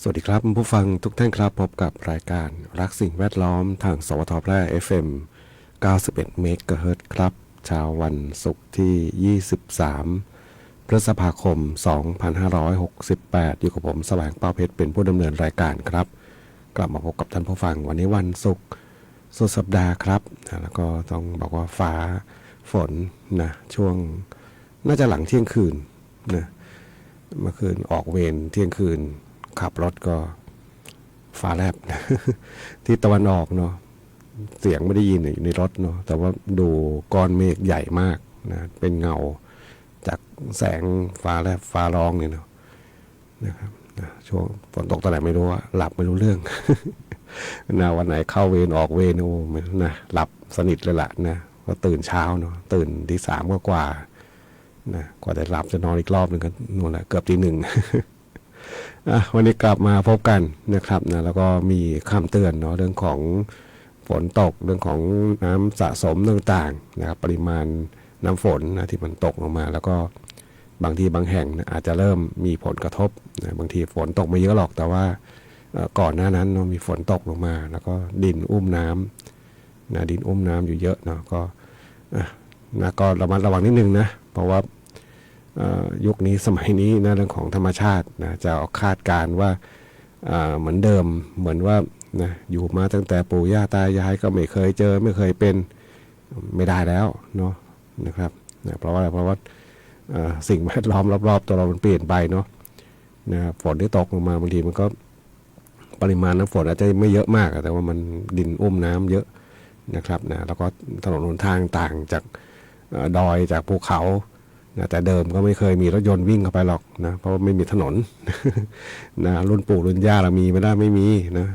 สวัสดีครับผู้ฟังทุกท่านครับพบกับรายการรักสิ่งแวดล้อมทางสวทแพร่ FM 91 เมกะเฮิรตซ์ครับเช้าวันศุกร์ที่ 23 พฤษภาคม 2568 อยู่กับผมแสวงเป้าเพชรเป็นผู้ดำเนินรายการครับกลับมาพบกับท่านผู้ฟังวันนี้วันศุกร์สุดสัปดาห์ครับแล้วก็ต้องบอกว่าฟ้าฝนนะช่วงน่าจะหลังเที่ยงคืนนะเมื่อคืนออกเวรเที่ยงคืนขับรถก็ฟ้าแลบ ที่ตะวันออกเนาะเสียงไม่ได้ยินอยู่ในรถเนาะแต่ว่าดูก้อนเมฆใหญ่มากนะเป็นเงาจากแสงฟ้าแลบฟ้าร้องเนี่ยเนาะนะครับนะช่วงฝนตกตอนไหนไม่รู้ว่าหลับไม่รู้เรื่อง นะวันไหนเข้าเวรออกเวรโอ้นะหลับสนิทเลยล่ะนะก็ตื่นเช้าเนาะตื่นที่3กว่านะกว่าจะหลับจะนอนอีกรอบหนึ่งก็นู่นแหละเกือบตี 1 วันนี้กลับมาพบกันนะครับนะแล้วก็มีคำเตือนเนาะเรื่องของฝนตกเรื่องของน้ำสะสมต่างๆนะครับปริมาณน้ำฝนนะที่มันตกลงมาแล้วก็บางทีบางแห่งนะอาจจะเริ่มมีผลกระทบนะบางทีฝนตกไม่เยอะหรอกแต่ว่าก่อนหน้านั้นเนาะมีฝนตกลงมาแล้วก็ดินอุ้มน้ำนะดินอุ้มน้ำอยู่เยอะเนาะก็นะก็ระมัดระวังนิดนึงนะเพราะว่ายุคนี้สมัยนี้นะเรื่องของธรรมชาตินะจะคาดการว่าเหมือนเดิมเหมือนว่านะอยู่มาตั้งแต่ปู่ย่าตายายก็ไม่เคยเจอไม่เคยเป็นไม่ได้แล้วเนาะนะครับนะเพราะว่าอะไรเพราะว่าสิ่งแวดล้อมรอบๆตัวเรามันเปลี่ยนไปเนาะนะฝนที่ตกลงมาบางทีมันก็ปริมาณน้ำฝนอาจจะไม่เยอะมากแต่ว่ามันดินอุ้มน้ำเยอะนะครับนะแล้วก็ถนนหนทางต่างจากดอยจากภูเขานะแต่เดิมก็ไม่เคยมีรถยนต์วิ่งเข้าไปหรอกนะเพราะว่าไม่มีถนน นะรุ่นปู่รุ่นย่าเรามีไม่ได้ไม่มีนะ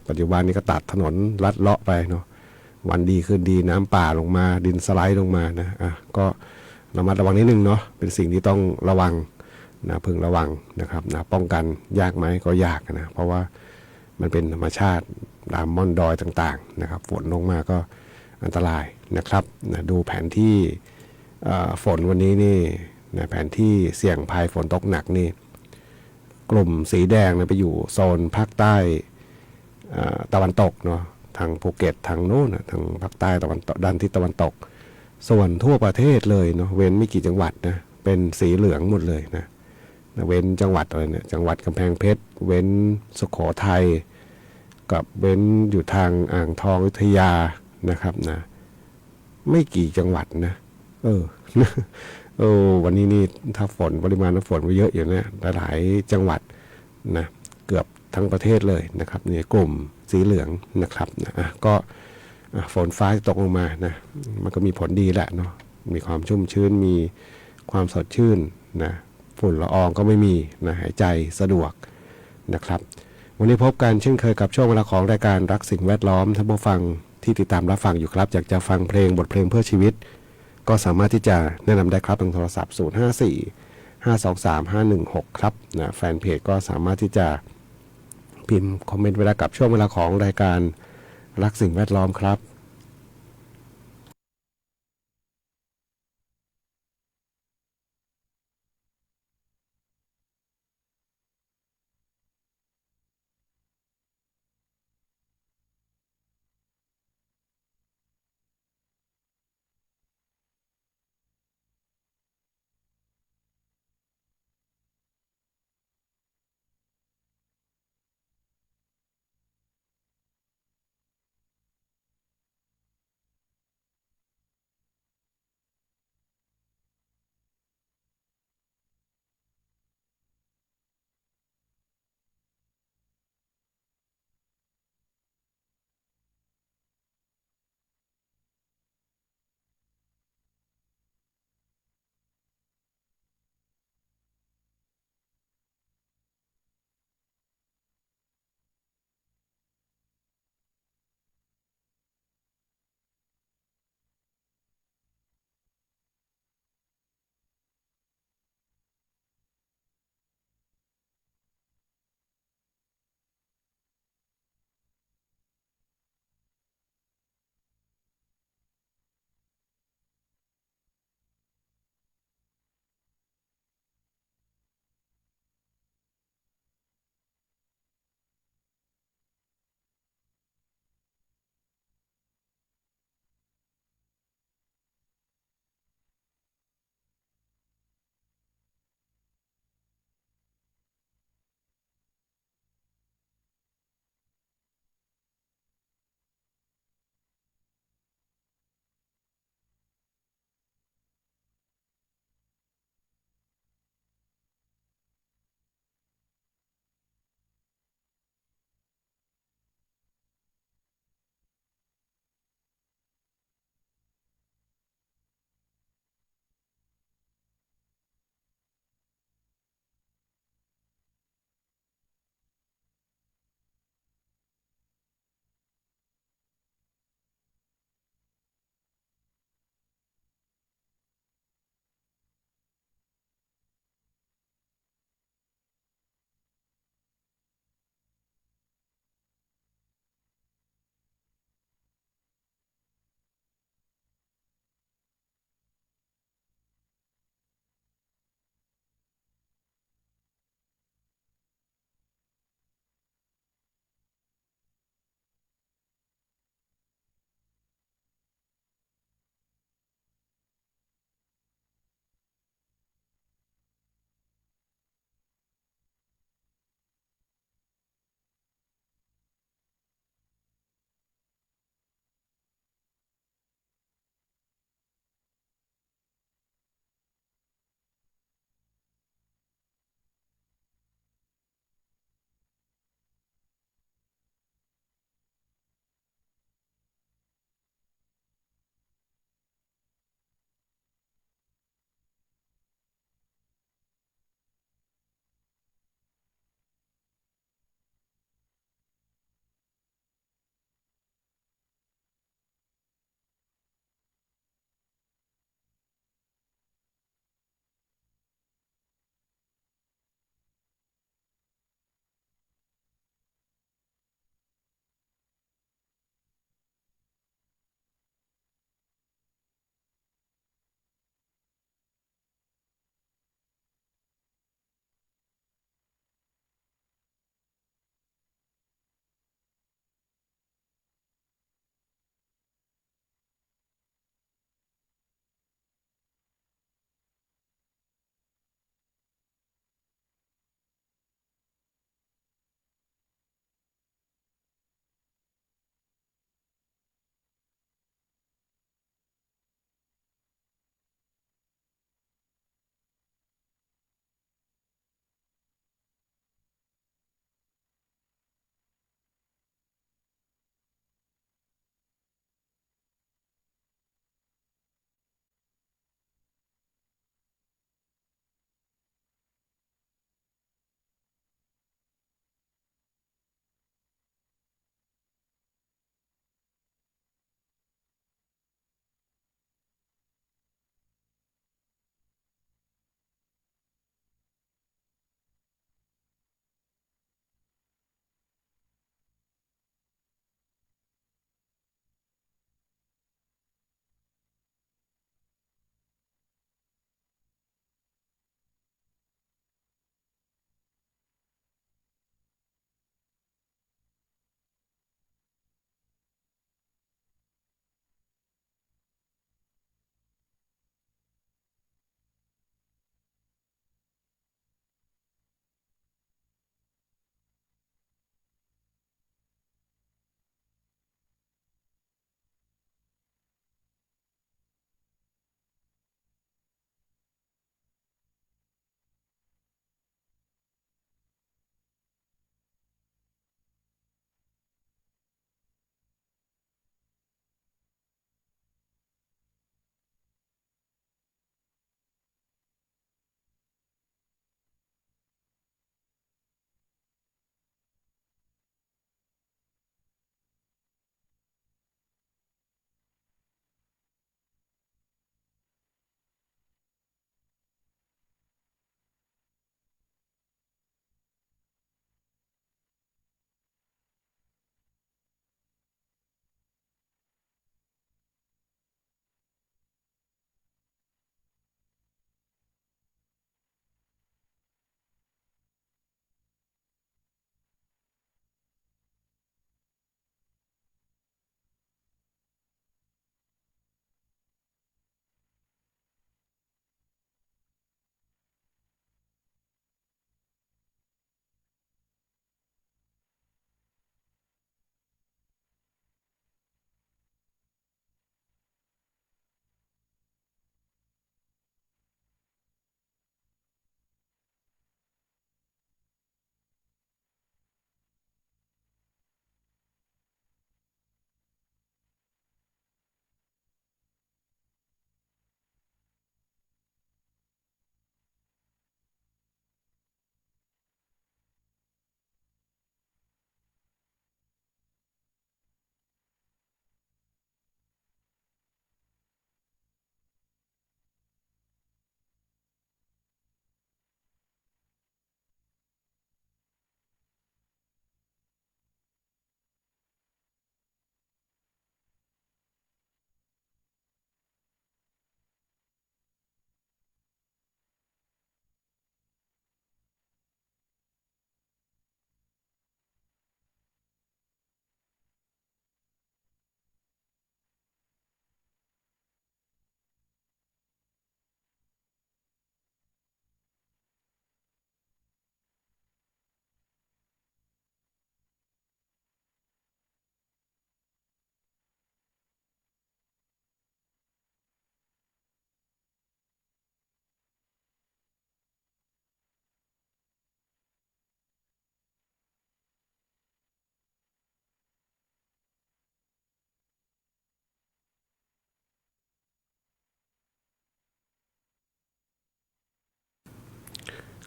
ปัจจุบันนี้ก็ตัดถนนลัดเลาะไปเนาะวันดีคืนดีน้ำป่าลงมาดินสไลด์ลงมานะก็ระมัดระวังนิดนึงเนาะเป็นสิ่งที่ต้องระวังนะพึงระวังนะครับนะป้องกันยากไหมก็ยากนะเพราะว่ามันเป็นธรรมชาติตามม่อนดอยต่างๆนะครับฝนลงมาก็อันตรายนะครับนะดูแผนที่ฝนวันนี้นี่นะแผนที่เสี่ยงภัยฝนตกหนักนี่กลุ่มสีแดงนะไปอยู่โซนภาคใต้ตะวันตกเนาะทางภูเก็ตทางโน้นทางภาคใต้ตะวันตกด้านทิศตะวันตกส่วนทั่วประเทศเลยเนาะเว้นไม่กี่จังหวัดนะเป็นสีเหลืองหมดเลยนะเว้นจังหวัดอะไรเนี่ยจังหวัดกำแพงเพชรเว้นสุโขทัยกับเว้นอยู่ทางอ่างทองอยุธยานะครับนะไม่กี่จังหวัดนะเออ วันนี้นี่ถ้าฝนปริมาณน้ำฝนไว้เยอะอยู่เนี่ยหลายๆจังหวัดนะเกือบทั้งประเทศเลยนะครับในกลุ่มสีเหลืองนะครับนะก็ฝนฟ้าตกลงมานะมันก็มีผลดีแหละเนาะมีความชุ่มชื้นมีความสดชื่นนะฝุ่นละอองก็ไม่มีนะหายใจสะดวกนะครับวันนี้พบกันเช่นเคยกับช่วงเวลาของรายการรักสิ่งแวดล้อมท่านผู้ฟังที่ติดตามรับฟังอยู่ครับอยากจะฟังเพลงบทเพลงเพื่อชีวิตก็สามารถที่จะแนะนำได้ครับทางโทรศัพท์ 054 523 516 ครับนะแฟนเพจก็สามารถที่จะพิมพ์คอมเมนต์ไว้ได้กับช่วงเวลาของรายการรักสิ่งแวดล้อมครับ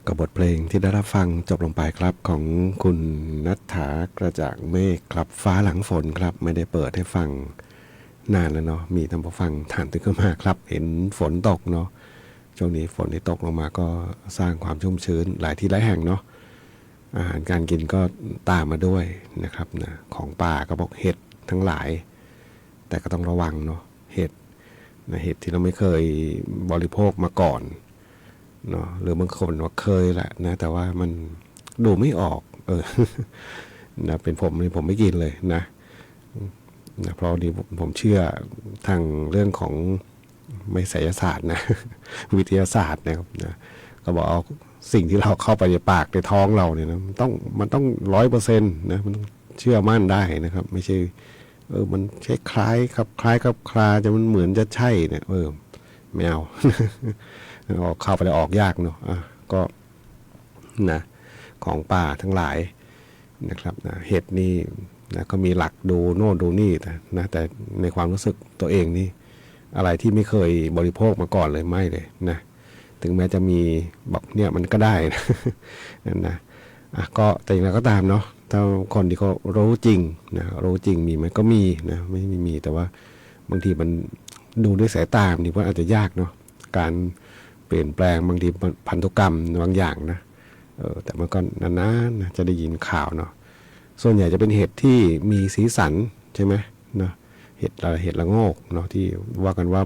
กับบทเพลงที่ได้รับฟังจบลงไปครับของคุณณัฐฐากระจ่างเมฆครับฟ้าหลังฝนครับไม่ได้เปิดให้ฟังนานแล้วเนาะมีท่านผู้ฟังถามถึงขึ้นมาครับเห็นฝนตกเนาะช่วงนี้ฝนที่ตกลงมาก็สร้างความชุ่มชื้นหลายที่หลายแห่งเนาะอาหารการกินก็ตามมาด้วยนะครับนะของป่าก็บอกเห็ดทั้งหลายแต่ก็ต้องระวังเนาะเห็ดนะเห็ดที่เราไม่เคยบริโภคมาก่อนเนาะหรือบางคนว่าเคยแหละนะแต่ว่ามันดูไม่ออกนะเป็นผมนี่ผมไม่กินเลยนะเพราะดีผมเชื่อทางเรื่องของไม่ไสยศาสตร์นะ วิทยาศาสตร์นะครับนะก็บอกเอาสิ่งที่เราเข้าไปในปากในท้องเราเนี่ยนะมันต้อง100%นะมันเชื่อมั่นได้นะครับไม่ใช่มันใช่คล้ายครับคล้ายครับคลาจะมันเหมือนจะใช่เนี่ยไม่เอา เข้าไปแล้วออกยากเนาะก็นะของป่าทั้งหลายนะครับนะเห็ดนี่นะก็มีหลักดูโน่นดูนี่นะแต่ในความรู้สึกตัวเองนี่อะไรที่ไม่เคยบริโภคมาก่อนเลยไม่เลยนะถึงแม้จะมีบอกเนี่ยมันก็ได้นะนะก็แต่อย่างไรก็ตามเนาะถ้าคนที่เขารู้จริงนะรู้จริงมีไหมก็มีนะไม่มีแต่ว่าบางทีมันดูด้วยสายตานี่ว่าอาจจะยากเนาะการเปลี่ยนแปลงบางทีพันธุกรรมบางอย่างนะแต่มันก็นานๆนะจะได้ยินข่าวเนาะส่วนใหญ่จะเป็นเห็ดที่มีสีสันใช่ไหมเนาะเห็ดละโงกเนาะที่ว่ากันว่า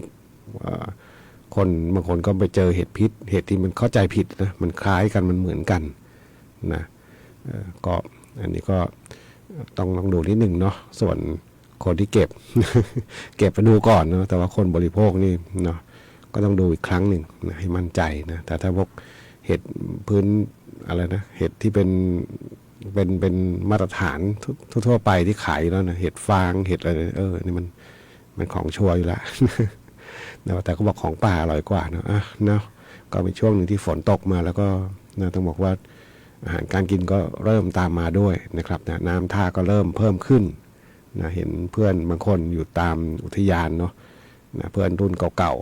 คนบางคนก็ไปเจอเห็ดพิษเห็ดที่มันเข้าใจผิดนะมันคล้ายกันมันเหมือนกันนะก็อันนี้ก็ต้องดูนิดหนึ่งเนาะส่วนคนที่เก็บ เก็บไปดูก่อนเนาะแต่ว่าคนบริโภคนี่เนาะก็ต้องดูอีกครั้งหนึ่งนะให้มั่นใจนะแต่ถ้าพวกเห็ดพื้นอะไรนะเห็ดที่เป็นมาตรฐานทั่วไปที่ขายแล้วนะเห็ดฟางเห็ดอะไรนี่มันของชัวร์อยู่แล้ว แต่ก็บอกของป่าอร่อยกว่าเนาะเนาะก็เป็นช่วงหนึ่งที่ฝนตกมาแล้วก็นะต้องบอกว่าอาหารการกินก็เริ่มตามมาด้วยนะครับนะน้ำท่าก็เริ่มเพิ่มขึ้นนะเห็นเพื่อนบางคนอยู่ตามอุทยานเนาะนะเพื่อนรุ่นเก่า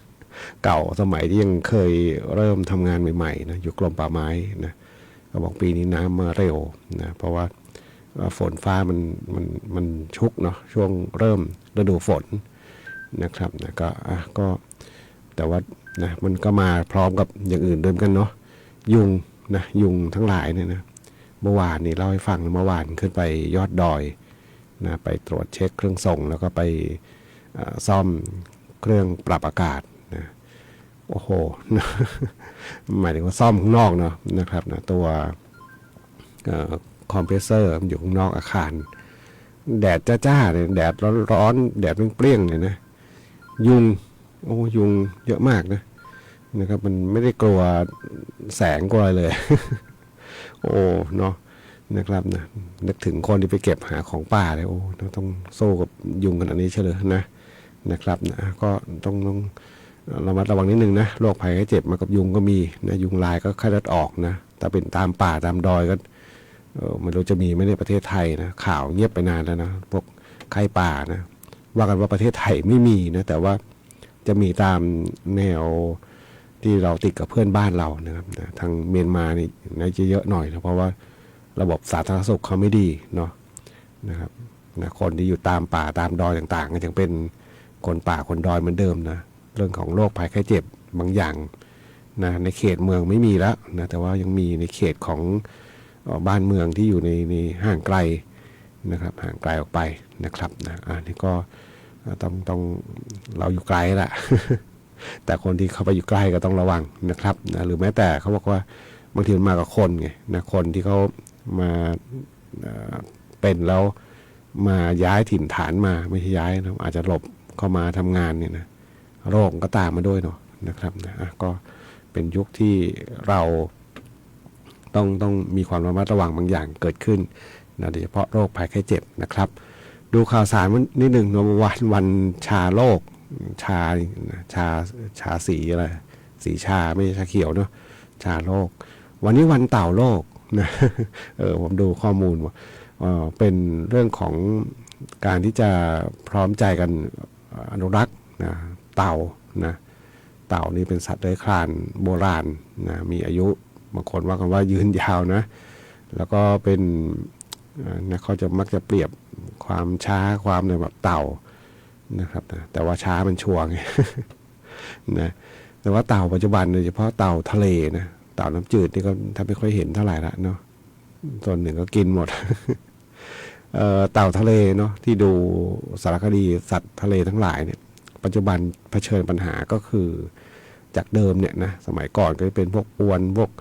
ๆ เก่าสมัยที่ยังเคยเริ่มทำงานใหม่ๆนะอยู่กรมป่าไม้นะก็บอกปีนี้น้ำมาเร็วนะเพราะว่าฝนฟ้ามันชุกเนาะช่วงเริ่มฤดูฝนนะครับนะก็แต่ว่านะมันก็มาพร้อมกับอย่างอื่นเดิมกันเนาะยุงทั้งหลายเนี่ยนะเมื่อวานนี่เล่าให้ฟังเมื่อวานขึ้นไปยอดดอยนะไปตรวจเช็คเครื่องส่งแล้วก็ไปซ่อมเครื่องปรับอากาศนะโอ้โห หมายถึงว่าซ่อมข้างนอกเนาะนะครับนะตัวคอมเพรสเซอร์มันอยู่ข้างนอกอาคารแดดจ้าๆเนี่ยแดดร้อนแดดเปรี้ยงๆเนี่ยนะยุงเยอะมากนะครับมันไม่ได้กลัวแสงกลัวอะไรเลย โอ้เนาะนะครับนะนึกถึงคนที่ไปเก็บหาของป่าเลยโอ้ต้องโซ่กับยุงขนาดนี้เฉลยนะครับนะก็ต้องระมัดระวังนิดนึงนะโรคภัยไข้เจ็บมากับยุงก็มีนะยุงลายก็ไข้เลือดออกนะแต่เป็นตามป่าตามดอยก็ไม่รู้จะมีไหมในประเทศไทยนะข่าวเงียบไปนานแล้วนะพวกไข้ป่านะว่ากันว่าประเทศไทยไม่มีนะแต่ว่าจะมีตามแนวที่เราติดกับเพื่อนบ้านเรานะครับนะทางเมียนมานี่น่าจะเยอะหน่อยนะเพราะว่าระบบสาธารณสุขเขาไม่ดีเนาะนะครับนะคนที่อยู่ตามป่าตามดอยต่างๆก็ยังเป็นคนป่าคนดอยเหมือนเดิมนะเรื่องของโรคภัยไข้เจ็บบางอย่างนะในเขตเมืองไม่มีแล้วนะแต่ว่ายังมีในเขตของบ้านเมืองที่อยู่ในห่างไกลนะครับห่างไกลออกไปนะครับนะนี่ก็ต้องเราอยู่ไกลแหละ แต่คนที่เขาไปอยู่ใกล้ก็ต้องระวังนะครับนะหรือแม้แต่เขาบอกว่าบางทีมันมากับคนไงนะคนที่เขามาเป็นแล้วมาย้ายถิ่นฐานมาไม่ใช่ย้ายนะอาจจะหลบเข้ามาทำงานเนี่ยนะโรคก็ตามมาด้วยเนาะนะครับนะก็เป็นยุคที่เราต้องมีความระมัดระวังบางอย่างเกิดขึ้นนะโดยเฉพาะโรคภัยไข้เจ็บนะครับดูข่าวสารนิดหนึ่งวันชาโลกชาสีอะไรสีชาไม่ใช่ชาเขียวเนาะชาโลกวันนี้วันเต่าโลกนะผมดูข้อมูลว่าเป็นเรื่องของการที่จะพร้อมใจกันอนุรักษ์นะเต่านี่เป็นสัตว์เลื้อยคลานโบราณนะมีอายุ บางคนว่ากันว่ายืนยาวนะแล้วก็เป็นนะเขาจะมักจะเปรียบความช้าความเนี่ยแบบเต่านะครับนะแต่ว่าช้ามันชัวร์ไงนะแต่ว่าเต่าปัจจุบันโดยเฉพาะเต่าทะเลนะเต่าน้ำจืดนี่ก็ถ้าไม่ค่อยเห็นเท่าไหร่ละเนาะส่วนหนึ่งก็กินหมด เต่าทะเลเนาะที่ดูสารคดีสัตว์ทะเลทั้งหลายเนี่ยปัจจุบันเผชิญปัญหาก็คือจากเดิมเนี่ยนะสมัยก่อนก็จะเป็นพวกอวนพวก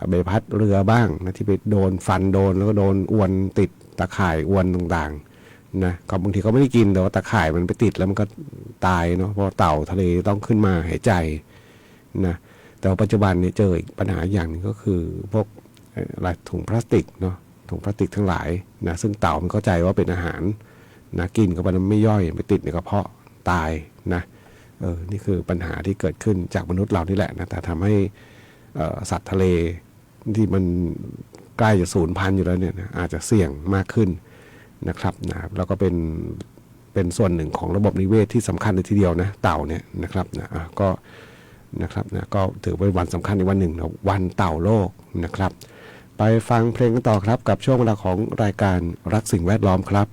ใบพัดเรือบ้างนะที่ไปโดนฟันโดนแล้วก็โดนอวนติดตะข่ายอวนต่างๆนะก็บางทีเขาไม่ได้กินแต่ว่าตะข่ายมันไปติดแล้วมันก็ตายเนาะเพราะเต่าทะเลต้องขึ้นมาหายใจนะแต่ว่าปัจจุบันเนี่ยเจออีกปัญหาอย่างหนึงก็คือพวกอะไรถุงพลาสติกเนาะถุงพลาสติกทั้งหลายนะซึ่งเต่ามันเข้าใจว่าเป็นอาหารนะกินเข้าไปมันไม่ย่อยไม่ติดในกระเพาะตายนะนี่คือปัญหาที่เกิดขึ้นจากมนุษย์เรานี่แหละนะแต่ทำให้สัตว์ทะเลที่มันใกล้จะสูญพันธุ์อยู่แล้วเนี่ยนะอาจจะเสี่ยงมากขึ้นนะครับนะแล้วก็เป็นส่วนหนึ่งของระบบนิเวศที่สำคัญเลยทีเดียวนะเต่าเนี่ยนะครับนะก็นะครับนะก็ถือเป็นวันสำคัญในวันหนึ่งนะวันเต่าโลกนะครับไปฟังเพลงกันต่อครับกับช่วงเวลาของรายการรักสิ่งแวดล้อมครับ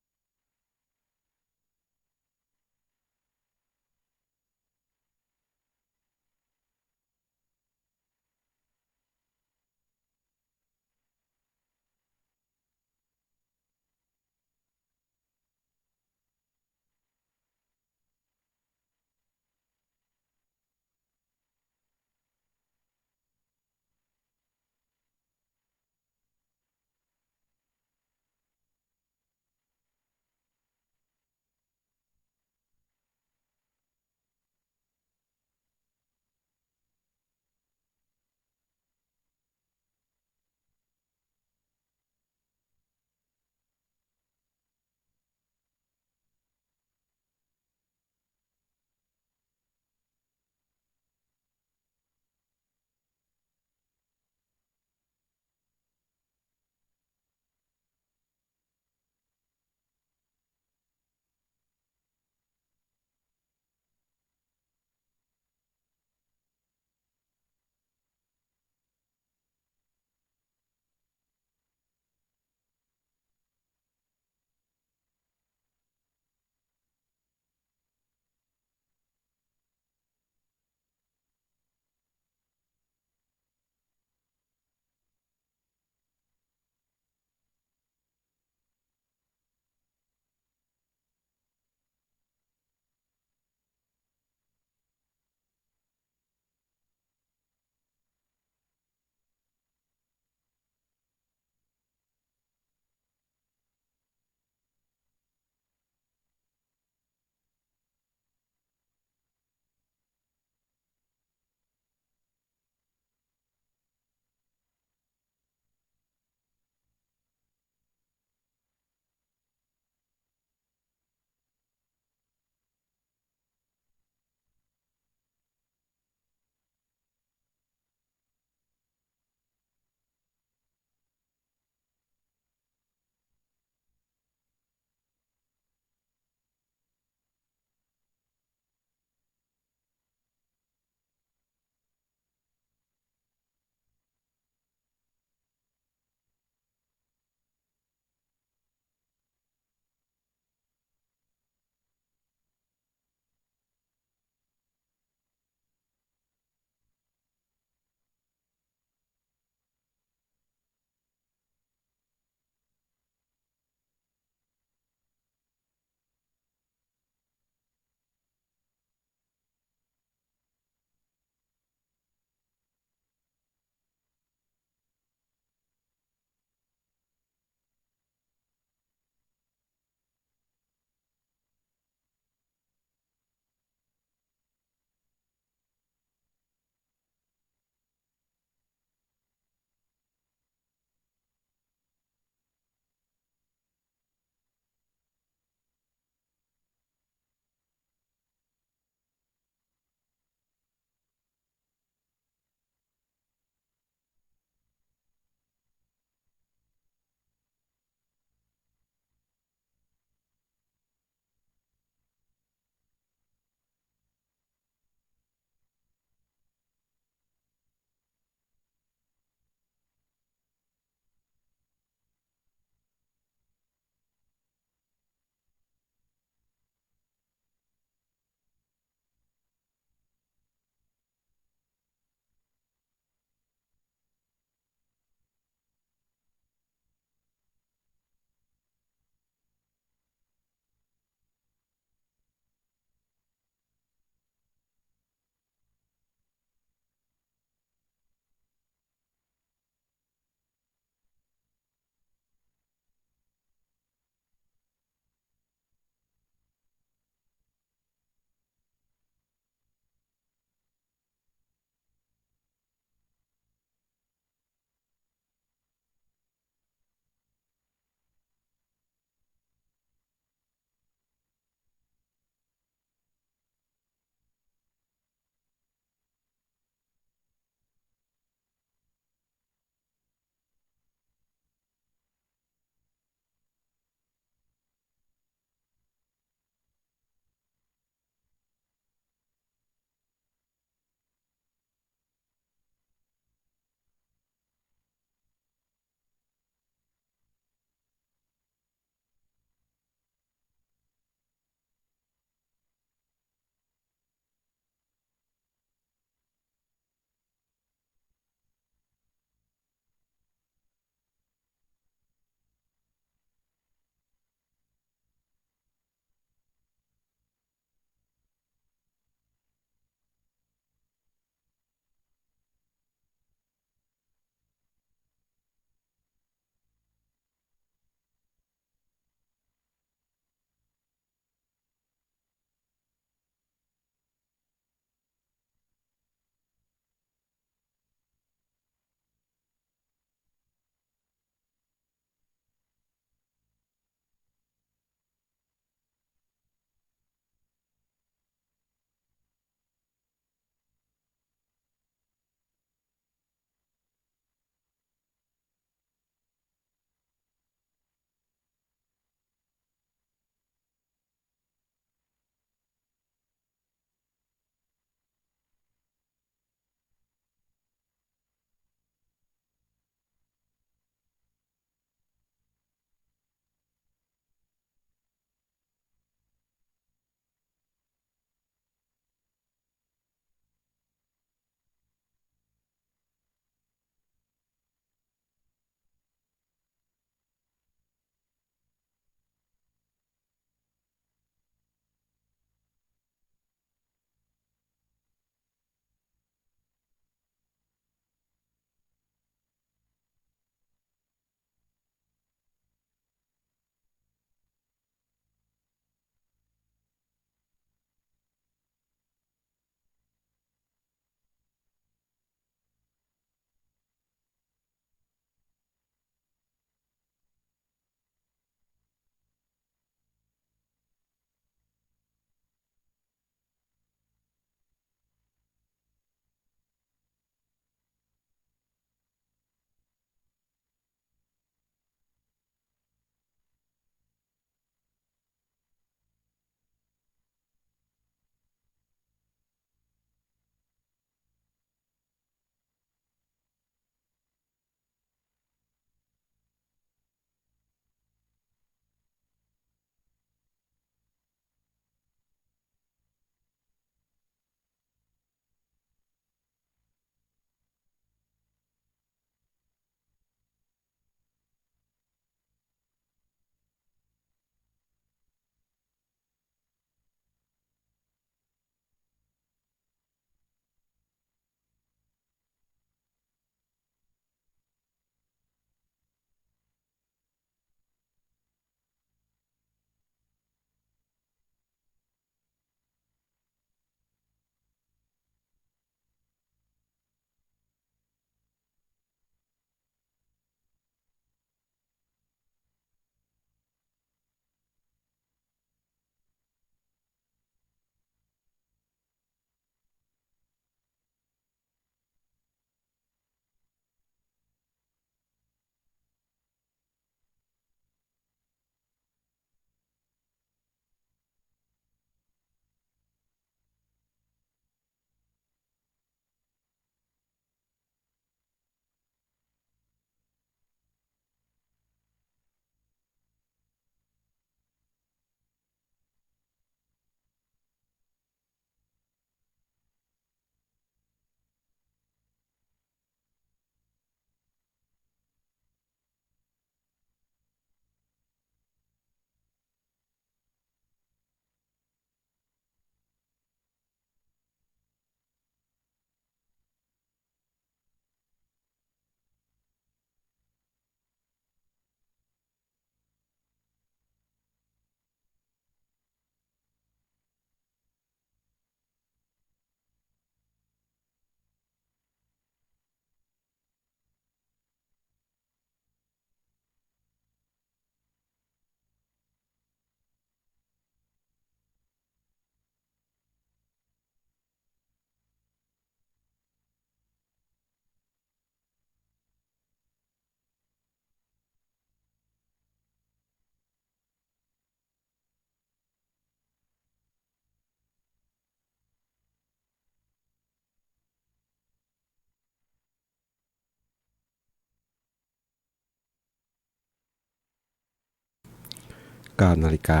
9นาฬิกา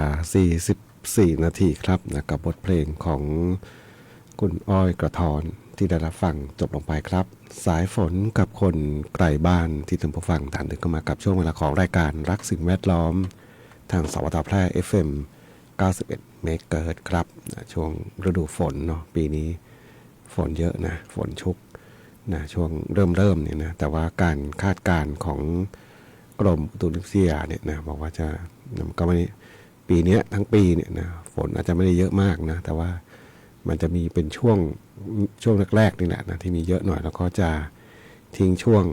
44นาทีครับนะกับบทเพลงของคุณอ้อยกระทอนที่ได้รับฟังจบลงไปครับสายฝนกับคนไกลบ้านที่ท่านผู้ฟังทานถึงเข้ามากับช่วงเวลาของรายการรักสิ่งแวดล้อมทางสวทแพร่ FM 91เมกะเฮิรตซ์ครับนะช่วงฤดูฝนเนาะปีนี้ฝนเยอะนะฝนชุกนะช่วงเริ่มเนี่ยนะแต่ว่าการคาดการณ์ของกรมอุตุนิยมวิทยาเนี่ยนะบอกว่าจะก็ไม่ปีนี้ทั้งปีเนี่ยนะฝนอาจจะไม่ได้เยอะมากนะแต่ว่ามันจะมีเป็นช่วงแรกๆนี่แหละนะที่มีเยอะหน่อยแล้วก็จะทิ้งช่วง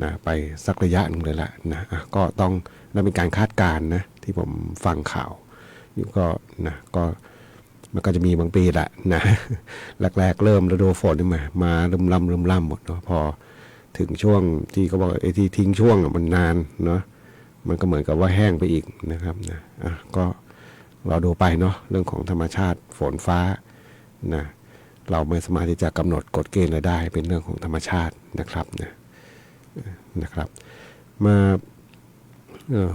นะไปสักระยะหนึ่งเลยละนะก็ต้องแล้วเป็นการคาดการณ์นะที่ผมฟังข่าวอยู่ก็นะก็มันก็จะมีบางปีแหละนะแรกๆเริ่มฤดูฝนนี่มาลืมล่ำหมดเนาะพอถึงช่วงที่เขาบอกไอ้ที่ทิ้งช่วงมันนานเนาะมันก็เหมือนกับว่าแห้งไปอีกนะครับนะก็เราดูไปเนาะเรื่องของธรรมชาติฝนฟ้านะเราไม่สามารถที่จะกำหนดกฎเกณฑ์อะไรได้เป็นเรื่องของธรรมชาตินะครับนะครับมา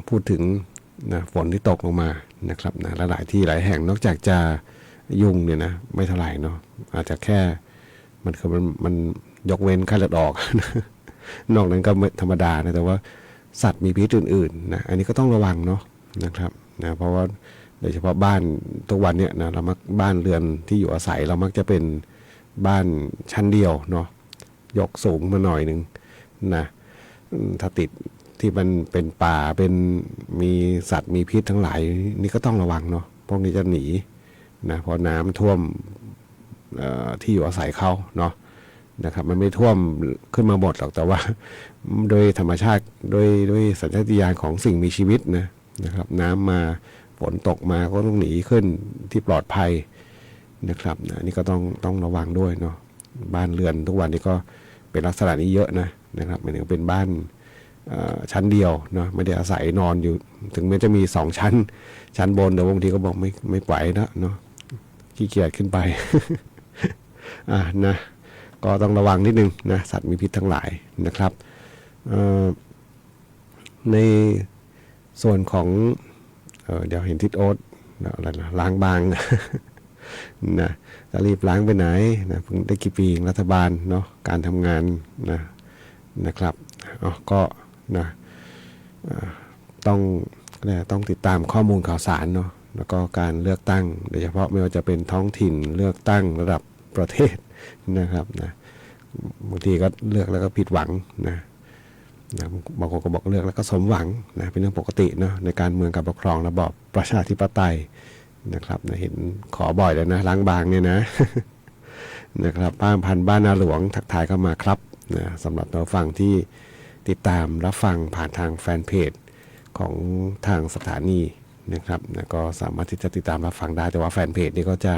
พูดถึงนะฝนที่ตกลงมานะครับนะหลายที่หลายแห่งนอกจากจะยุ่งเนี่ยนะไม่เท่าไหร่เนาะอาจจะแค่มันคือมันยกเว้นไข้เลือดออก นอกนั้นก็ธรรมดานะแต่ว่าสัตว์มีพิษอื่นๆนะอันนี้ก็ต้องระวังเนาะนะครับนะเพราะว่าโดยเฉพาะบ้านทุกวันเนี่ยนะเรามักบ้านเรือนที่อยู่อาศัยเรามักจะเป็นบ้านชั้นเดียวเนาะยกสูงมาหน่อยหนึ่งนะถ้าติดที่มันเป็นป่าเป็นมีสัตว์มีพิษทั้งหลายนี่ก็ต้องระวังเนาะพวกนี้จะหนีนะเพราะน้ำท่วมที่อยู่อาศัยเขาเนาะนะครับมันไม่ท่วมขึ้นมาหมดหรอกแต่ว่าโดยธรรมชาติโดยสัญชาตญาณของสิ่งมีชีวิตนะครับน้ำมาฝนตกมาก็ต้องหนีขึ้นที่ปลอดภัยนะครับนี่ก็ต้องระวังด้วยเนาะบ้านเรือนทุกวันนี้ก็เป็นลักษณะนี้เยอะนะครับหมายถึงเป็นบ้านชั้นเดียวเนาะไม่ได้อาศัยนอนอยู่ถึงแม้จะมี2ชั้นบนแต่บางทีก็บอกไม่ไหวนะเนาะขี้เกียจขึ้นไปนะก็ต้องระวังนิดนึงนะสัตว์มีพิษทั้งหลายนะครับในส่วนของเดี๋ยวเห็นทิศโอ๊ตอะไรนะล้างบางนะจะรีบล้างไปไหนนะเพิ่งได้กี่ปีรัฐบาลเนาะการทำงานนะครับก็นะต้องติดตามข้อมูลข่าวสารเนาะแล้วก็การเลือกตั้งโดยเฉพาะไม่ว่าจะเป็นท้องถิ่นเลือกตั้งระดับประเทศนะครับนะบางทีก็เลือกแล้วก็ผิดหวังนะบางคนก็บอกเลือกแล้วก็สมหวังนะเป็นเรื่องปกติเนาะในการเมืองการปกครองระบอบประชาธิปไตยนะครับนะเห็นขอบ่อยแล้วนะล้างบางเนี่ยนะ นะครับบ้านนาหลวงทักทายเข้ามาครับนะสำหรับเราฟังที่ติดตามรับฟังผ่านทางแฟนเพจของทางสถานีนะครับนะก็สามารถที่จะติดตามรับฟังได้แต่ว่าแฟนเพจนี่ก็จะ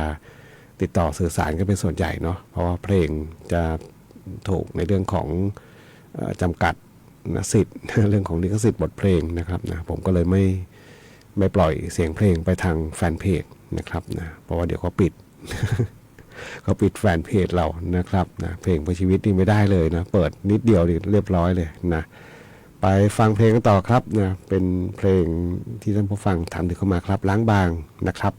ติดต่อสื่อสารกันเป็นส่วนใหญ่เนาะเพราะว่าเพลงจะถูกในเรื่องของจำกัดสิทธิ์ เรื่องของลิขสิทธิ์บทเพลงนะครับนะผมก็เลยไม่ปล่อยเสียงเพลงไปทางแฟนเพจนะครับนะเพราะว่าเดี๋ยวเขาปิด เขาปิดแฟนเพจเรานะครับนะเพลงเพื่อชีวิตนี่ไม่ได้เลยนะเปิดนิดเดียวเรียบร้อยเลยนะไปฟังเพลงกันต่อครับนะเป็นเพลงที่ท่านผู้ฟังถามถึงเข้ามาครับล้างบางนะครับ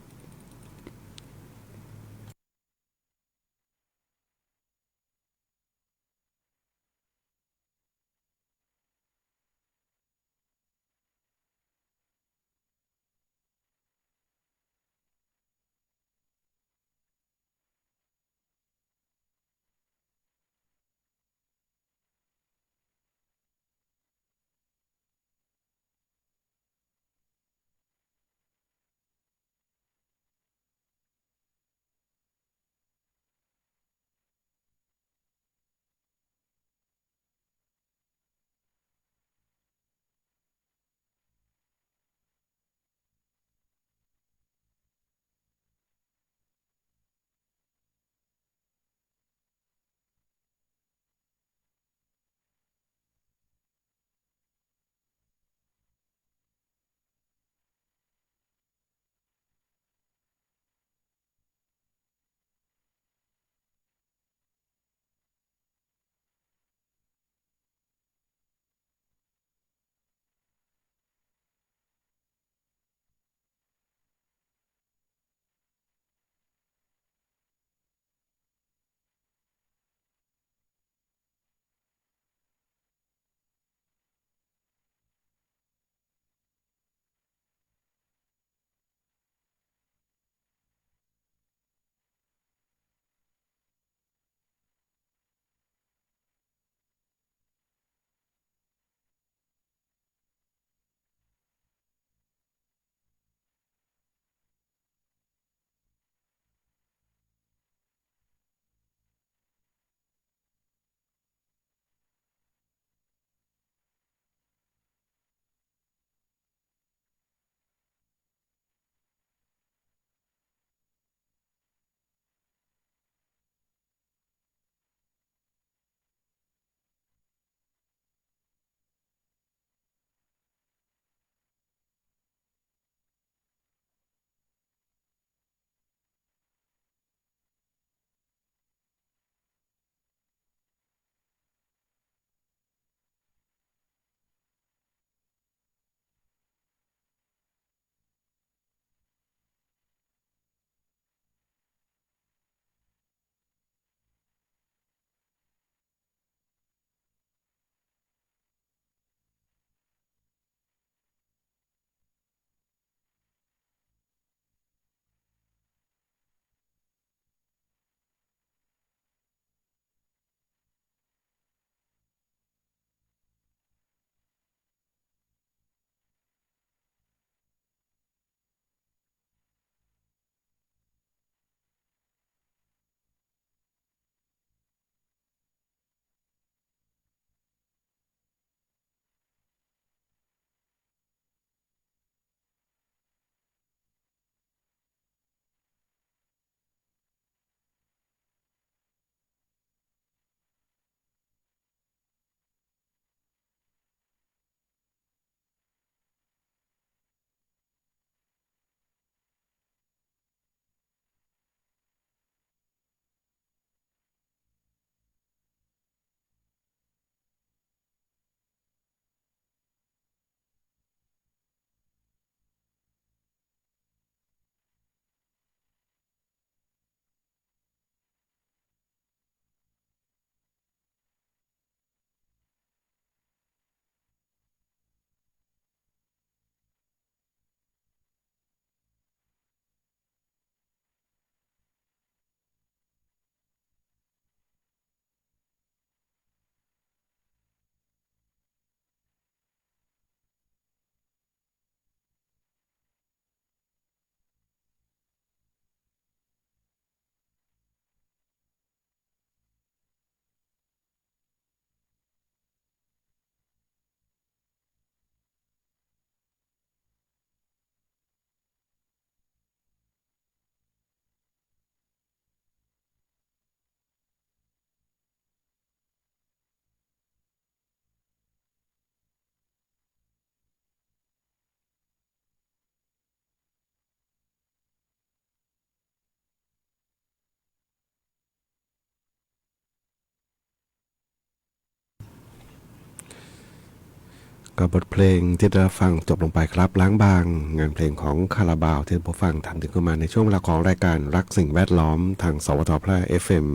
กับบทเพลงที่ได้รับฟังจบลงไปครับล้างบางงานเพลงของคาราบาวที่ผู้ฟังทำถึงเข้ามาในช่วงเวลาของรายการรักสิ่งแวดล้อมทางสวทแพร่ FM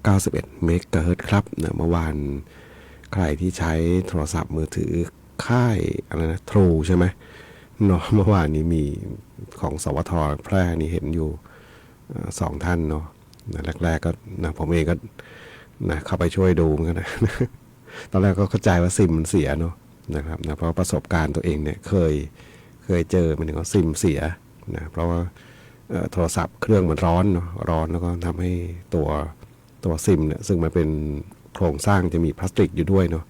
91 เมกะเฮิรตซ์ครับเมื่อวานใครที่ใช้โทรศัพท์มือถือค่ายอะไรนะทรูใช่ไหมเนาะเมื่อวานนี้มีของสวทแพร่นี่เห็นอยู่สองท่านเนาะแรกๆก็นะผมเองก็นะเข้าไปช่วยดูเหมือนกันนะตอนแรกก็เข้าใจว่าซิมมันเสียเนาะนะครับนะเพราะประสบการณ์ตัวเองเนี่ยเคยเจอมันถึงว่าซิมเสียนะเพราะว่าโทรศัพท์เครื่องมันร้อนเนาะร้อนแล้วก็ทำให้ตัวซิมเนี่ยซึ่งมันเป็นโครงสร้างจะมีพลาสติกอยู่ด้วยเนาะ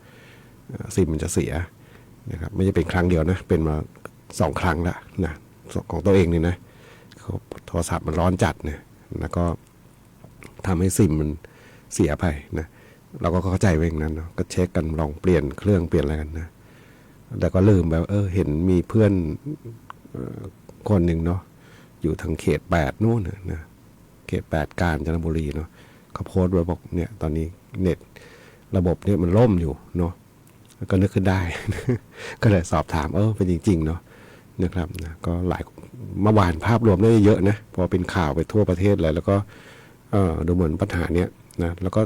ซิมมันจะเสียนะครับไม่ใช่เป็นครั้งเดียวนะเป็นมา2 ครั้งละนะของตัวเองนี่นะโทรศัพท์มันร้อนจัดเนี่ยแล้วก็ทำให้ซิมมันเสียไปนะเราก็เข้าใจเองนั้นเนาะก็เช็คกันลองเปลี่ยนเครื่องเปลี่ยนอะไรกันนะแต่ก็ลืมแบบเห็นมีเพื่อนคนหนึ่งเนาะอยู่ทางเขต8นู่นนะเขต8กาญจนบุรีเนาะเขาโพสต์ไว้บอกเนี่ยตอนนี้เน็ตระบบเนี่ยมันล่มอยู่เนาะก็นึกขึ้นได้ ก็เลยสอบถามเป็นจริงๆเนาะนะครับนะก็หลายเมื่อวานภาพรวมได้เยอะนะพอเป็นข่าวไปทั่วประเทศเลยแล้วก็ดูเหมือนปัญหาเนี้ยนะแล้วก็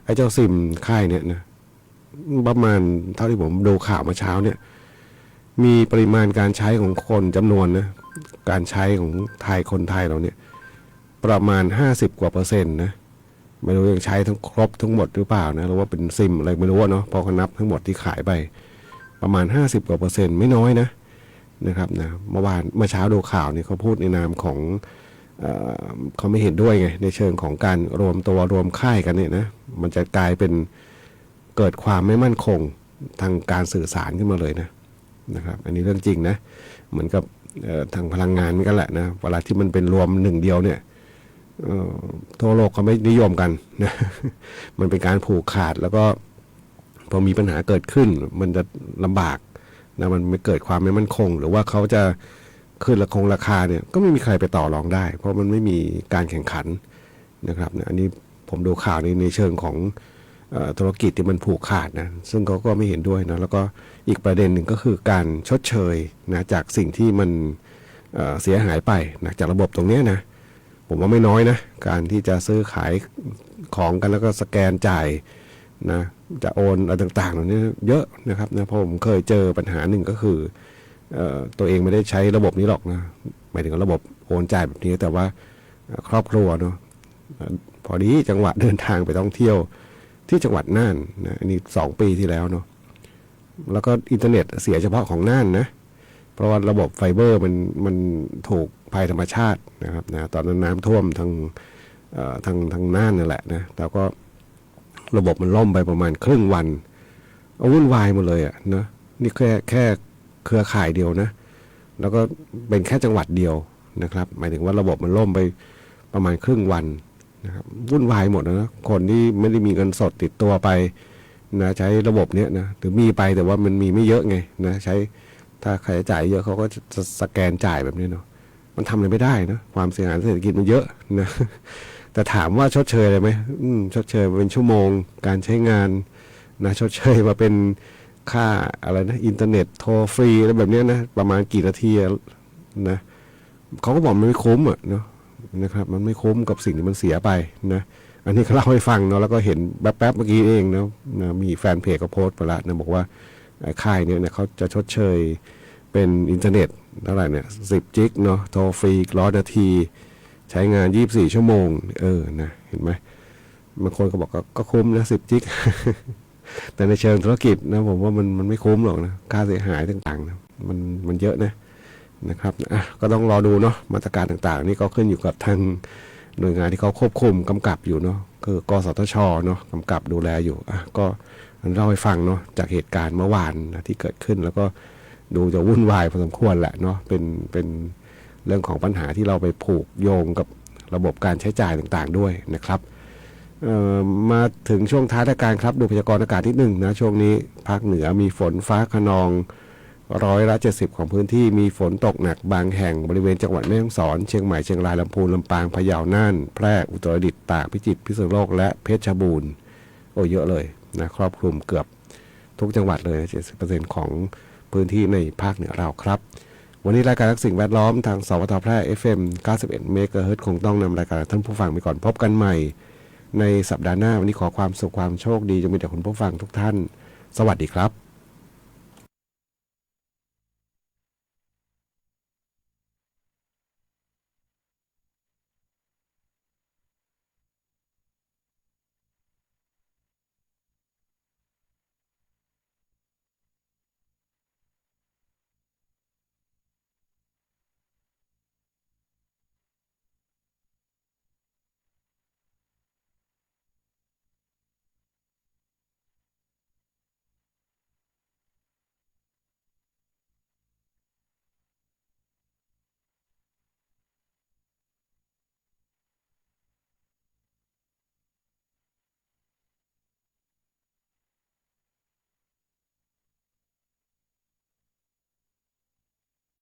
ไอ้เจ้าซิมค่ายเนี่ยนะประมาณเท่าที่ผมดูข่าวเมื่อเช้าเนี่ยมีปริมาณการใช้ของคนจำนวนนะการใช้ของคนไทยเราเนี่ยประมาณ50 กว่า%นะไม่รู้ยังใช้ทั้งครบทั้งหมดหรือเปล่านะหรือว่าเป็นซิมอะไรไม่รู้เนาะพอเขานับทั้งหมดที่ขายไปประมาณ50 กว่า%ไม่น้อยนะครับนะเมื่อเช้าดูข่าวนี่เขาพูดในนามของเขาไม่เห็นด้วยไงในเชิงของการรวมตัวรวมค่ายกันเนี่ยนะมันจะกลายเป็นเกิดความไม่มั่นคงทางการสื่อสารขึ้นมาเลยนะครับอันนี้เรื่องจริงนะเหมือนกับทางพลังงานกันแหละนะเวลาที่มันเป็นรวมหนึ่งเดียวเนี่ยทั่วโลกเขาไม่นิยมกันนะมันเป็นการผูกขาดแล้วก็พอมีปัญหาเกิดขึ้นมันจะลำบากนะมันไม่เกิดความไม่มั่นคงหรือว่าเขาจะขึ้นราคาเนี่ยก็ไม่มีใครไปต่อรองได้เพราะมันไม่มีการแข่งขันนะครับอันนี้ผมดูข่าวในเชิงของธุรกิจที่มันผูกขาดนะซึ่งเขาก็ไม่เห็นด้วยนะแล้วก็อีกประเด็นหนึ่งก็คือการชดเชยนะจากสิ่งที่มันเสียหายไปนะจากระบบตรงนี้นะผมว่าไม่น้อยนะการที่จะซื้อขายของกันแล้วก็สแกนจ่ายนะจะโอนอะไรต่างๆเหล่านี้เยอะนะครับนะเพราะผมเคยเจอปัญหาหนึ่งก็คือตัวเองไม่ได้ใช้ระบบนี้หรอกนะหมายถึงระบบโอนจ่ายแบบนี้แต่ว่าครอบครัวเนาะพอดีจังหวะเดินทางไปท่องเที่ยวที่จังหวัดน่านนะอันนี้2 ปีที่แล้วเนาะแล้วก็อินเทอร์เน็ตเสียเฉพาะของน่านนะเพราะว่าระบบไฟเบอร์มันถูกภัยธรรมชาตินะครับนะตอนนั้นน้ำท่วมทางน่านนั่นแหละนะแต่ก็ระบบมันล่มไปประมาณครึ่งวันวุ่นวายหมดเลยอ่ะนะนี่แค่เครือข่ายเดียวนะแล้วก็เป็นแค่จังหวัดเดียวนะครับหมายถึงว่าระบบมันล่มไปประมาณครึ่งวันนะครับวุ่นวายหมดนะคนที่ไม่ได้มีเงินสดติดตัวไปนะใช้ระบบเนี้ยนะหรือมีไปแต่ว่ามันมีไม่เยอะไงนะใช้ถ้าใครจ่ายเยอะเขาก็จะสแกนจ่ายแบบนี้เนาะมันทำอะไรไม่ได้นะความเสียหายเศรษฐกิจมันเยอะนะแต่ถามว่าชดเชยอะไรไหมชดเชยเป็นชั่วโมงการใช้งานนะชดเชยมาเป็นค่าอะไรนะอินเทอร์เน็ตโทรฟรีอะไรแบบนี้นะประมาณกี่นาทีนะเขาก็บอกมันไม่คุ้มเนาะนะครับมันไม่คุ้มกับสิ่งที่มันเสียไปนะอันนี้เขาเล่าให้ฟังเนาะแล้วก็เห็นแป๊บๆเมื่อกี้เองนะมีแฟนเพจเขาโพสต์ไปละนะบอกว่าค่ายเนี่ยเขาจะชดเชยเป็นอินเทอร์เน็ตเท่าไหร่เนี่ย10 จิกเนาะโทรฟรี100 นาทีใช้งาน24 ชั่วโมงนะเห็นไหมบางคนก็บอกก็คุ้มนะ10 จิก แต่ในเชิงธุรกิจนะผมว่ามันไม่คุ้มหรอกนะค่าเสียหายต่างๆนะมันเยอะนะครับก็ต้องรอดูเนาะมาตรการต่างๆนี่ก็ขึ้นอยู่กับทางหน่วยงานที่เขาควบคุมกำกับอยู่เนาะคือกสทชเนาะกำกับดูแลอยู่ก็เล่าให้ฟังเนาะจากเหตุการณ์เมื่อวานนะที่เกิดขึ้นแล้วก็ดูจะวุ่นวายพอสมควรแหละเนาะเป็นเรื่องของปัญหาที่เราไปผูกโยงกับระบบการใช้จ่ายต่างๆด้วยนะครับมาถึงช่วงท้ายรายการครับดูพยากรณ์อากาศนิดหนึ่งนะช่วงนี้ภาคเหนือมีฝนฟ้าคะนอง70%ของพื้นที่มีฝนตกหนักบางแห่งบริเวณจังหวัดแม่ฮ่องสอนเชียงใหม่เชียงรายลำพูนลำปางพะเยาน่านแพร่อุตรดิตถ์ตากพิจิตรพิษณุโลกและเพชรบูรณ์เยอะเลยนะครอบคลุมเกือบทุกจังหวัดเลย70%ของ พื้นที่ในภาคเหนือเราครับวันนี้รายการรักสิ่งแวดล้อมทางสวทแพร่ FM 91 เมกะเฮิรตซ์คงต้องนำรายการท่านผู้ฟังไปก่อนพบกันใหม่ในสัปดาห์หน้าวันนี้ขอความสุขความโชคดีจงมีแด่คุณผู้ฟังทุกท่านสวัสดีครับ